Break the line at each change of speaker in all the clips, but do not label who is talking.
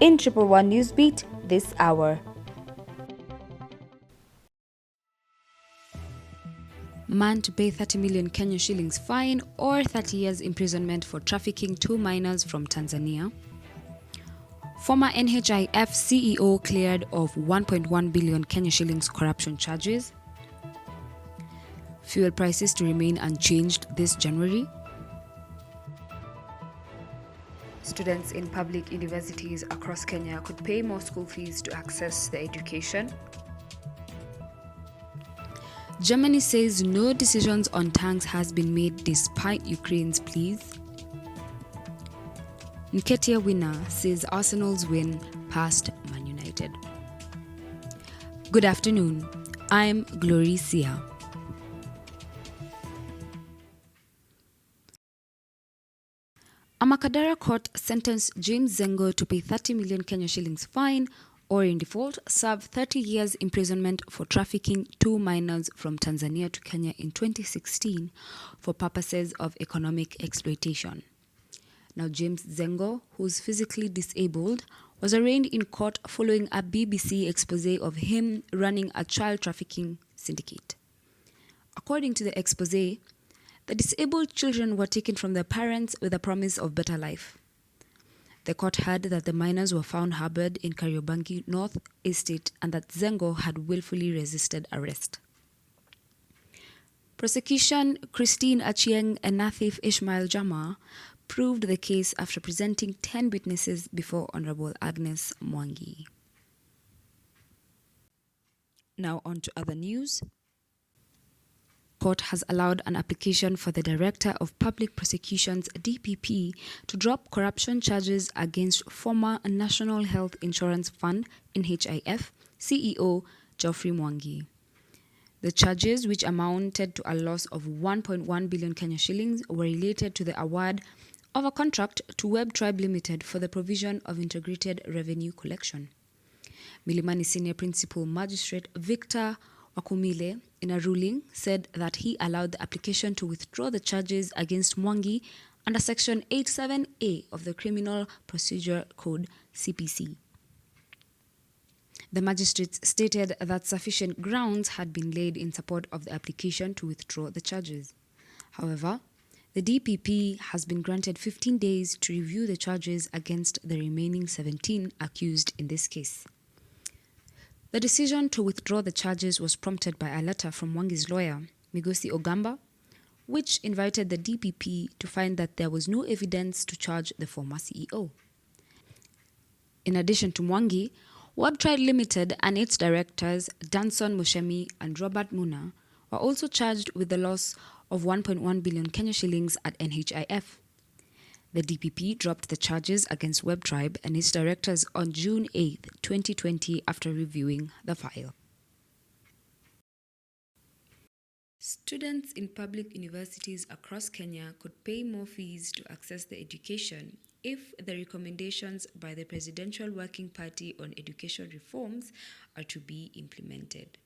in Triple One Newsbeat this hour. Man to pay 30 million Kenya shillings fine or 30 years imprisonment for trafficking 2 minors from Tanzania. Former NHIF CEO cleared of 1.1 billion Kenya shillings corruption charges. Fuel prices to remain unchanged this January. Students in public universities across Kenya could pay more school fees to access the education. Germany says no decisions on tanks has been made despite Ukraine's pleas. Nketiah winner says Arsenal's win past Man United. Good afternoon, I'm Glory Sia. A Makadara court sentenced James Zengo to pay 30 million Kenya shillings fine or in default serve 30 years imprisonment for trafficking 2 minors from Tanzania to Kenya in 2016 for purposes of economic exploitation. Now, James Zengo, who's physically disabled, was arraigned in court following a BBC expose of him running a child trafficking syndicate. According to the expose, the disabled children were taken from their parents with a promise of better life. The court heard that the minors were found harbored in Kariobangi North Estate and that Zengo had willfully resisted arrest. Prosecution Christine Achieng and Nathif Ishmael Jama proved the case after presenting 10 witnesses before Honorable Agnes Mwangi. Now on to other news. Court has allowed an application for the Director of Public Prosecutions DPP to drop corruption charges against former National Health Insurance Fund NHIF CEO Geoffrey Mwangi. The charges, which amounted to a loss of 1.1 billion Kenya shillings, were related to the award of a contract to Web Tribe Limited for the provision of integrated revenue collection. Milimani Senior Principal Magistrate Victor Wakumile, in a ruling, said that he allowed the application to withdraw the charges against Mwangi under Section 87A of the Criminal Procedure Code (CPC). The magistrates stated that sufficient grounds had been laid in support of the application to withdraw the charges. However, the DPP has been granted 15 days to review the charges against the remaining 17 accused in this case. The decision to withdraw the charges was prompted by a letter from Mwangi's lawyer, Migosi Ogamba, which invited the DPP to find that there was no evidence to charge the former CEO. In addition to Mwangi, Web Tribe Limited and its directors, Danson Mushemi and Robert Muna, were also charged with the loss of 1.1 billion Kenya shillings at NHIF. The DPP dropped the charges against Web Tribe and its directors on June 8, 2020, after reviewing the file. Students in public universities across Kenya could pay more fees to access the education if the recommendations by the Presidential Working Party on Education Reforms are to be implemented.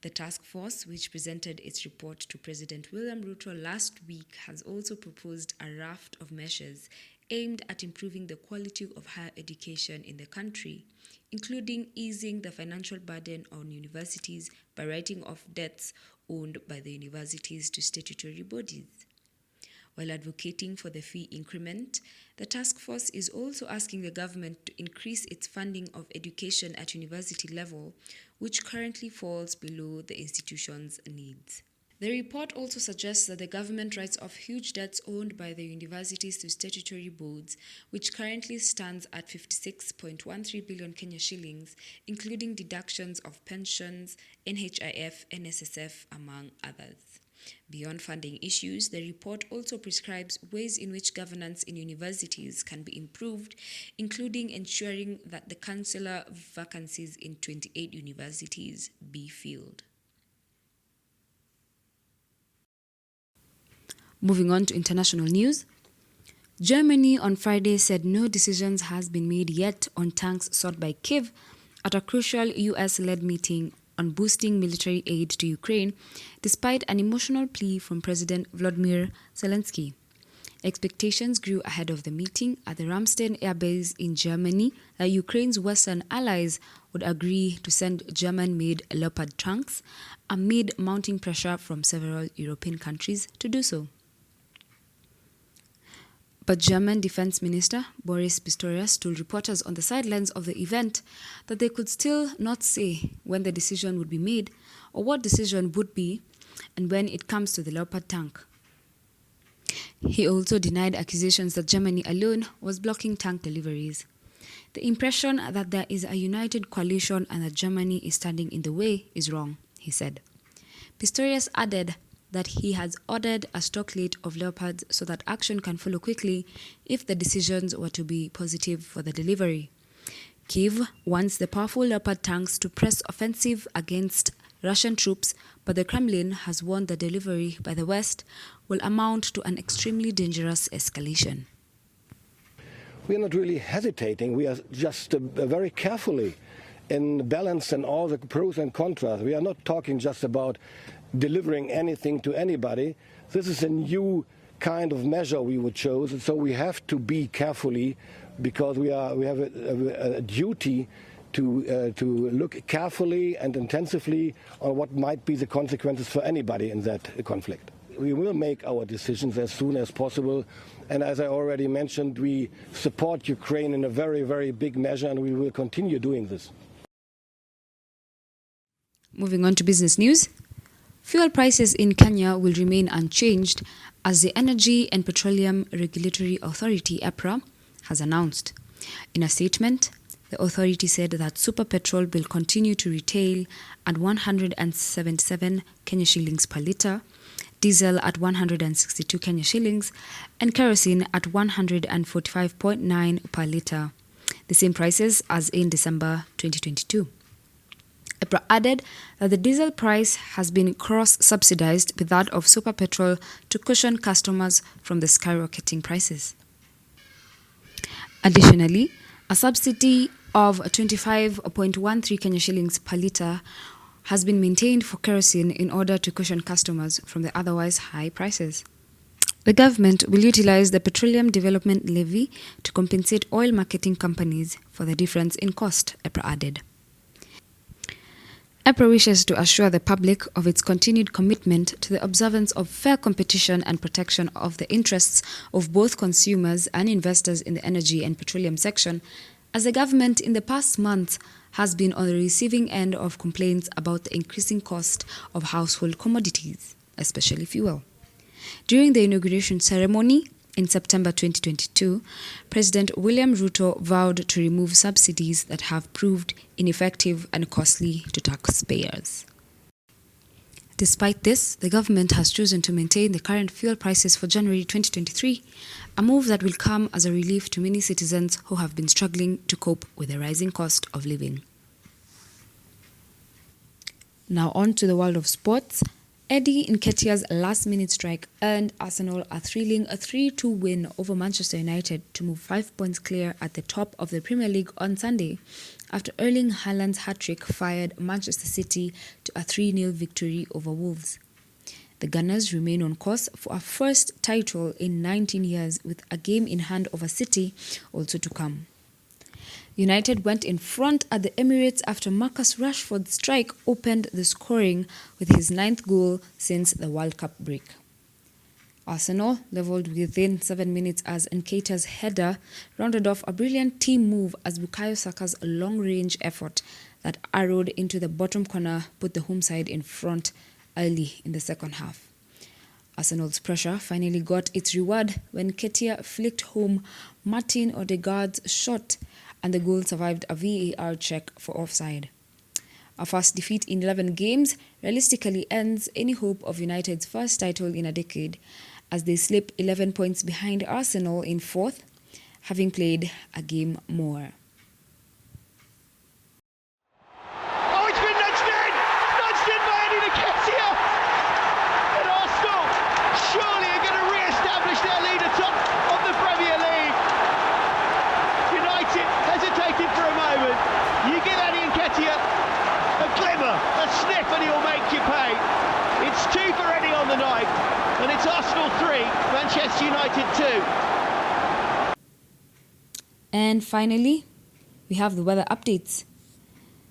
The task force, which presented its report to President William Ruto last week, has also proposed a raft of measures aimed at improving the quality of higher education in the country, including easing the financial burden on universities by writing off debts owned by the universities to statutory bodies. While advocating for the fee increment, the task force is also asking the government to increase its funding of education at university level, which currently falls below the institution's needs. The report also suggests that the government writes off huge debts owned by the universities to statutory boards, which currently stands at 56.13 billion Kenya shillings, including deductions of pensions, NHIF, NSSF, among others. Beyond funding issues, the report also prescribes ways in which governance in universities can be improved, including ensuring that the chancellor vacancies in 28 universities be filled. Moving on to international news. Germany on Friday said no decisions has been made yet on tanks sought by Kyiv at a crucial US-led meeting on boosting military aid to Ukraine, despite an emotional plea from President Volodymyr Zelensky. Expectations grew ahead of the meeting at the Ramstein Air Base in Germany that Ukraine's Western allies would agree to send German-made Leopard tanks amid mounting pressure from several European countries to do so. But German Defense Minister Boris Pistorius told reporters on the sidelines of the event that they could still not say when the decision would be made or what decision would be and when it comes to the Leopard tank. He also denied accusations that Germany alone was blocking tank deliveries. The impression that there is a united coalition and that Germany is standing in the way is wrong, he said. Pistorius added that he has ordered a stockade of Leopards so that action can follow quickly if the decisions were to be positive for the delivery. Kyiv wants the powerful Leopard tanks to press offensive against Russian troops, but the Kremlin has warned the delivery by the West will amount to an extremely dangerous escalation.
We are not really hesitating. We are just very carefully in balance and all the pros and contras. We are not talking just about delivering anything to anybody. This is a new kind of measure we would choose, so we have to be carefully because we have a duty to look carefully and intensively on what might be the consequences for anybody in that conflict. We will make our decisions as soon as possible, and as I already mentioned, we support Ukraine in a very, very big measure, and we will continue doing this.
Moving on to business news. Fuel prices in Kenya will remain unchanged as the Energy and Petroleum Regulatory Authority, EPRA, has announced. In a statement, the authority said that super petrol will continue to retail at 177 Kenya shillings per litre, diesel at 162 Kenya shillings, and kerosene at 145.9 per litre, the same prices as in December 2022. EPRA added that the diesel price has been cross-subsidized with that of super petrol to cushion customers from the skyrocketing prices. Additionally, a subsidy of 25.13 Kenya shillings per litre has been maintained for kerosene in order to cushion customers from the otherwise high prices. The government will utilize the Petroleum Development Levy to compensate oil marketing companies for the difference in cost, EPRA added. EPRA wishes to assure the public of its continued commitment to the observance of fair competition and protection of the interests of both consumers and investors in the energy and petroleum section, as the government in the past months has been on the receiving end of complaints about the increasing cost of household commodities, especially fuel. During the inauguration ceremony in September 2022, President William Ruto vowed to remove subsidies that have proved ineffective and costly to taxpayers. Despite this, the government has chosen to maintain the current fuel prices for January 2023, a move that will come as a relief to many citizens who have been struggling to cope with the rising cost of living. Now on to the world of sports. Eddie Nketiah's last-minute strike earned Arsenal a thrilling 3-2 win over Manchester United to move 5 points clear at the top of the Premier League on Sunday, after Erling Haaland's hat-trick fired Manchester City to a 3-0 victory over Wolves. The Gunners remain on course for a first title in 19 years, with a game in hand over City also to come. United went in front at the Emirates after Marcus Rashford's strike opened the scoring with his 9th goal since the World Cup break. Arsenal levelled within 7 minutes as Nketiah's header rounded off a brilliant team move as Bukayo Saka's long-range effort that arrowed into the bottom corner put the home side in front early in the second half. Arsenal's pressure finally got its reward when Nketiah flicked home Martin Odegaard's shot, and the goal survived a VAR check for offside. A first defeat in 11 games realistically ends any hope of United's first title in a decade, as they slip 11 points behind Arsenal in 4th, having played a game more.
Oh, it's been nudged in! Nudged in by Eddie Nketiah! And Arsenal surely are going to re-establish their lead atop of the Premier League. United hesitated for a moment. You give Eddie Nketiah a glimmer, a sniff, and he'll make you pay. It's 2 for Eddie on the night. And it's Arsenal 3, Manchester United 2.
And finally, we have the weather updates.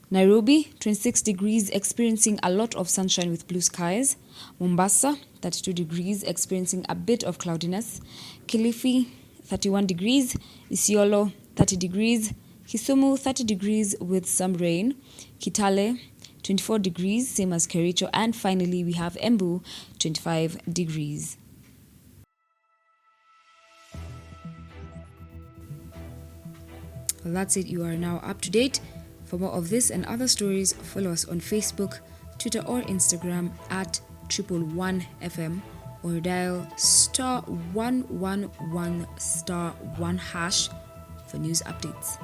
Nairobi, 26 degrees, experiencing a lot of sunshine with blue skies. Mombasa, 32 degrees, experiencing a bit of cloudiness. Kilifi, 31 degrees. Isiolo, 30 degrees. Kisumu, 30 degrees with some rain. Kitale, 24 degrees, same as Kericho. And finally, we have Embu, 25 degrees. Well, that's it. You are now up to date. For more of this and other stories, follow us on Facebook, Twitter or Instagram at 111FM or dial *111*1# for news updates.